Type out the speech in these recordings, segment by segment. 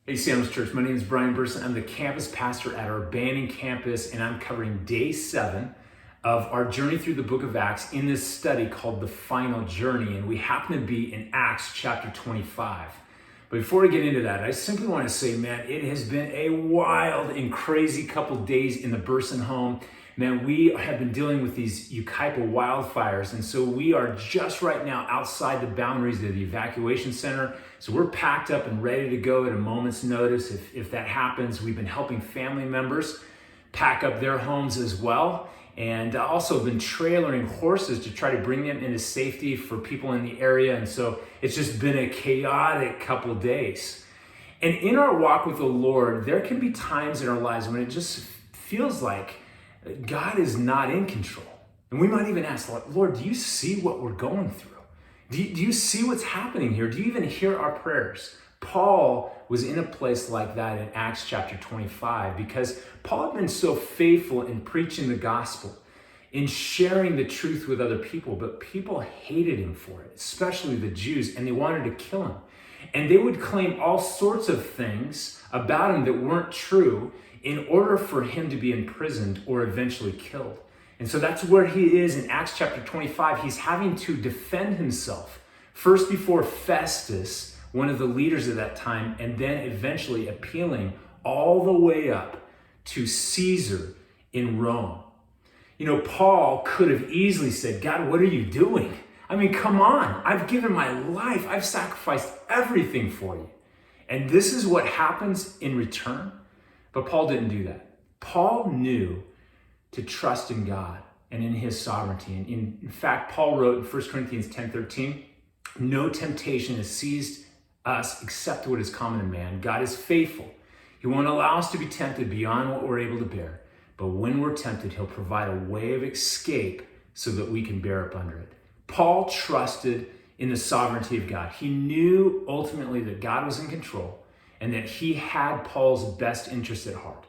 Hey, Sandals Church. My name is Brian Burson. I'm the campus pastor at our Banning campus, and I'm covering day 7 of our journey through the book of Acts in this study called The Final Journey, and we happen to be in Acts chapter 25. But before we get into that, I simply want to say, man, it has been a wild and crazy couple days in the Burson home. Man, we have been dealing with these Ukaipa wildfires, and so we are just right now outside the boundaries of the evacuation center. So we're packed up and ready to go at a moment's notice if that happens. We've been helping family members pack up their homes as well, and also been trailering horses to try to bring them into safety for people in the area. And so it's just been a chaotic couple days. And in our walk with the Lord, there can be times in our lives when it just feels like God is not in control. And we might even ask, Lord, do you see what we're going through? Do you see what's happening here? Do you even hear our prayers? Paul was in a place like that in Acts chapter 25 because Paul had been so faithful in preaching the gospel, in sharing the truth with other people, but people hated him for it, especially the Jews, and they wanted to kill him. And they would claim all sorts of things about him that weren't true in order for him to be imprisoned or eventually killed. And so that's where he is in Acts chapter 25. He's having to defend himself, first before Festus, one of the leaders of that time, and then eventually appealing all the way up to Caesar in Rome. You know, Paul could have easily said, God, what are you doing? I mean, come on. I've given my life. I've sacrificed everything for you. And this is what happens in return. But Paul didn't do that. Paul knew to trust in God and in his sovereignty. And in fact, Paul wrote in 1 Corinthians 10:13, no temptation has seized us except what is common to man. God is faithful. He won't allow us to be tempted beyond what we're able to bear. But when we're tempted, he'll provide a way of escape so that we can bear up under it. Paul trusted in the sovereignty of God. He knew ultimately that God was in control and that he had Paul's best interest at heart.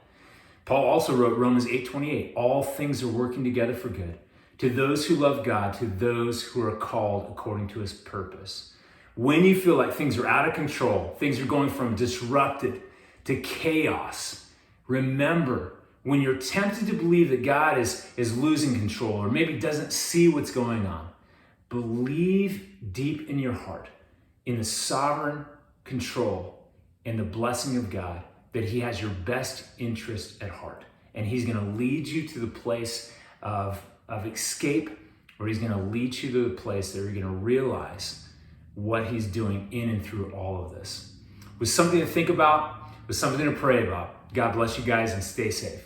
Paul also wrote Romans 8:28, all things are working together for good to those who love God, to those who are called according to his purpose. When you feel like things are out of control, things are going from disrupted to chaos, remember, when you're tempted to believe that God is losing control or maybe doesn't see what's going on, believe deep in your heart in the sovereign control and the blessing of God, that he has your best interest at heart. And he's going to lead you to the place of escape, or he's going to lead you to the place that you're going to realize what he's doing in and through all of this. With something to think about, with something to pray about. God bless you guys and stay safe.